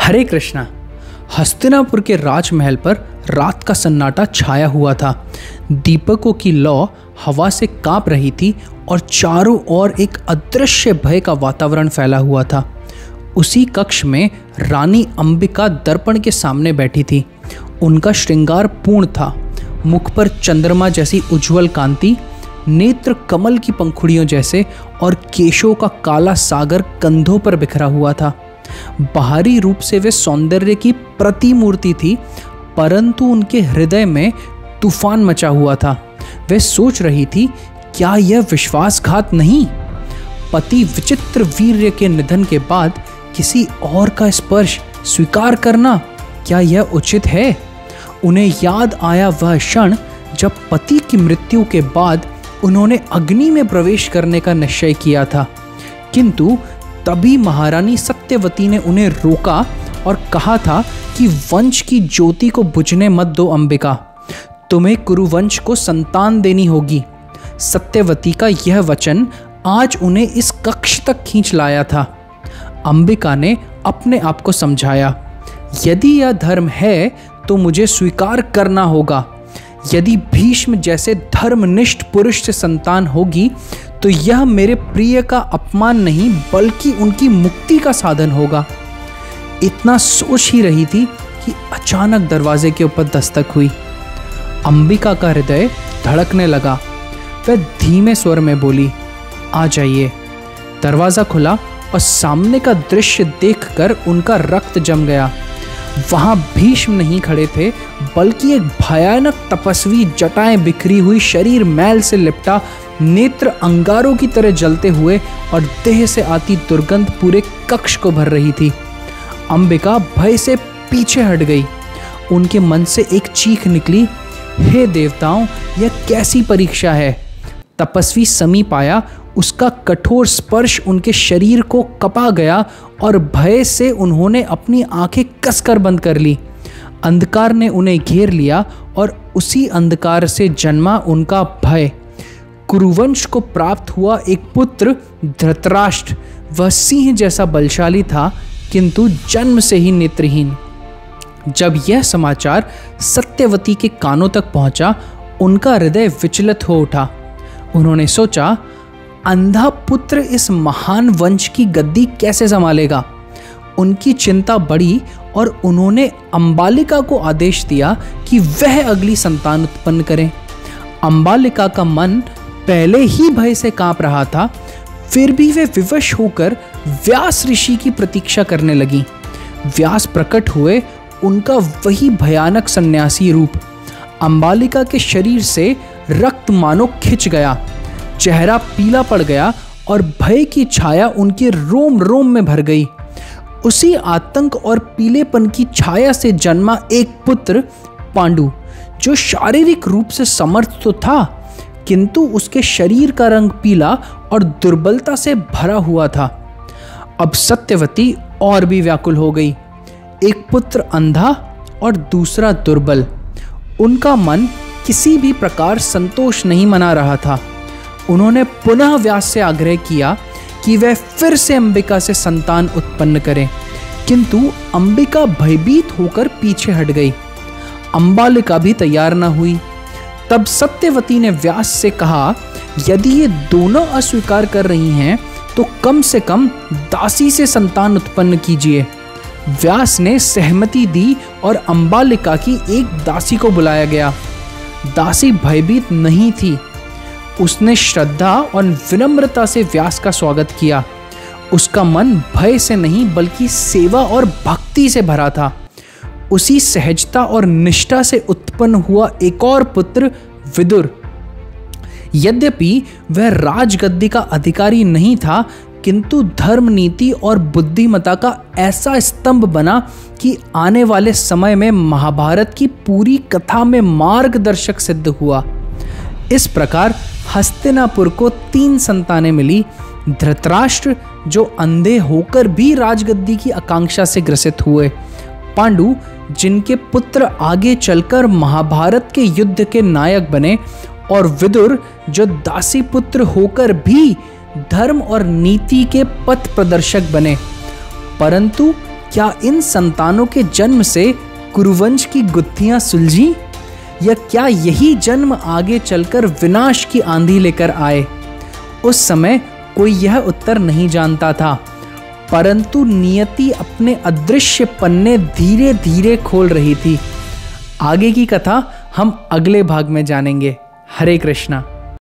हरे कृष्णा। हस्तिनापुर के राजमहल पर रात का सन्नाटा छाया हुआ था। दीपकों की लौ हवा से कांप रही थी और चारों ओर एक अदृश्य भय का वातावरण फैला हुआ था। उसी कक्ष में रानी अंबिका दर्पण के सामने बैठी थी। उनका श्रृंगार पूर्ण था। मुख पर चंद्रमा जैसी उज्ज्वल कांति, नेत्र कमल की पंखुड़ियों जैसे और केशों का काला सागर कंधों पर बिखरा हुआ था। बाहरी रूप से वे सौंदर्य की प्रतिमूर्ति थी, परंतु उनके हृदय में तूफान मचा हुआ था। वे सोच रही थी, क्या यह विश्वासघात नहीं? पति विचित्र वीर्य के निधन के बाद किसी और का स्पर्श स्वीकार करना, क्या यह उचित है? उन्हें याद आया वह क्षण जब पति की मृत्यु के बाद उन्होंने अग्नि में प्रवेश करने का निश्चय किया था, किंतु तभी महारानी सत्यवती ने उन्हें रोका और कहा था कि वंश की ज्योति को बुझने मत दो अंबिका, तुम्हें कुरुवंश को संतान देनी होगी। सत्यवती का यह वचन आज उन्हें इस कक्ष तक खींच लाया था। अंबिका ने अपने आप को समझाया, यदि यह धर्म है तो मुझे स्वीकार करना होगा। यदि भीष्म जैसे धर्मनिष्ठ पुरुष से संतान होगी तो यह मेरे प्रिय का अपमान नहीं बल्कि उनकी मुक्ति का साधन होगा। इतना सोच ही रही थी कि अचानक दरवाजे के ऊपर दस्तक हुई। अंबिका का हृदय धड़कने लगा। वह धीमे स्वर में बोली, आ जाइए। दरवाजा खुला और सामने का दृश्य देखकर उनका रक्त जम गया। वहां भीष्म नहीं खड़े थे, बल्कि एक भयानक तपस्वी, जटाएं बिखरी हुई, शरीर मैल से लिपटा, नेत्र अंगारों की तरह जलते हुए और देह से आती दुर्गंध पूरे कक्ष को भर रही थी। अंबिका भय से पीछे हट गई। उनके मन से एक चीख निकली, हे देवताओं, यह कैसी परीक्षा है? तपस्वी समीप आया। उसका कठोर स्पर्श उनके शरीर को कपा गया और भय से उन्होंने अपनी आंखें कसकर बंद कर ली। अंधकार ने उन्हें घेर लिया और उसी अंधकार से जन्मा उनका भय। कुरुवंश को प्राप्त हुआ एक पुत्र धृतराष्ट्र, वह सिंह जैसा बलशाली था, किंतु जन्म से ही नेत्रहीन। जब यह समाचार सत्यवती के कानों तक पहुंचा, उनका हृदय विचलित हो उठा। उन्होंने सोचा, अंधा पुत्र इस महान वंश की गद्दी कैसे संभालेगा? उनकी चिंता बढ़ी और उन्होंने अंबालिका को आदेश दिया कि वह अगली संतान उत्पन्न करें। अंबालिका का मन पहले ही भय से कांप रहा था, फिर भी वे विवश होकर व्यास ऋषि की प्रतीक्षा करने लगी। व्यास प्रकट हुए, उनका वही भयानक सन्यासी रूप। अंबालिका के शरीर से रक्त मानो खिंच गया, चेहरा पीला पड़ गया और भय की छाया उनके रोम रोम में भर गई। उसी आतंक और पीलेपन की छाया से जन्मा एक पुत्र पांडु, जो शारीरिक रूप से समर्थ तो था, किंतु उसके शरीर का रंग पीला और दुर्बलता से भरा हुआ था। अब सत्यवती और भी व्याकुल हो गई। एक पुत्र अंधा और दूसरा दुर्बल। उनका मन किसी भी प्रकार संतोष नहीं मना रहा था। उन्होंने पुनः व्यास से आग्रह किया कि वह फिर से अंबिका से संतान उत्पन्न करें, किंतु अंबिका भयभीत होकर पीछे हट गई। अंबालिका भी तैयार न हुई। तब सत्यवती ने व्यास से कहा, यदि ये दोनों अस्वीकार कर रही हैं तो कम से कम दासी से संतान उत्पन्न कीजिए। व्यास ने सहमति दी और अंबालिका की एक दासी को बुलाया गया। दासी भयभीत नहीं थी। उसने श्रद्धा और विनम्रता से व्यास का स्वागत किया। उसका मन भय से नहीं बल्कि सेवा और भक्ति से भरा था। उसी सहजता और निष्ठा से उत्पन्न हुआ एक और पुत्र विदुर। यद्यपि वह राजगद्दी का अधिकारी नहीं था, किंतु धर्म, नीति और बुद्धिमत्ता का ऐसा स्तंभ बना कि आने वाले समय में महाभारत की पूरी कथा में मार्गदर्शक सिद्ध हुआ। इस प्रकार हस्तिनापुर को 3 संतानें मिली। धृतराष्ट्र, जो अंधे होकर भी राजगद्दी की आकांक्षा से ग्रसित हुए। पांडु, जिनके पुत्र आगे चलकर महाभारत के युद्ध के नायक बने। और विदुर, जो दासी पुत्र होकर भी धर्म और नीति के पथ प्रदर्शक बने। परंतु क्या इन संतानों के जन्म से कुरुवंश की गुत्थियां सुलझी, या क्या यही जन्म आगे चलकर विनाश की आंधी लेकर आए? उस समय कोई यह उत्तर नहीं जानता था, परंतु नियति अपने अदृश्य पन्ने धीरे धीरे खोल रही थी। आगे की कथा हम अगले भाग में जानेंगे। हरे कृष्णा।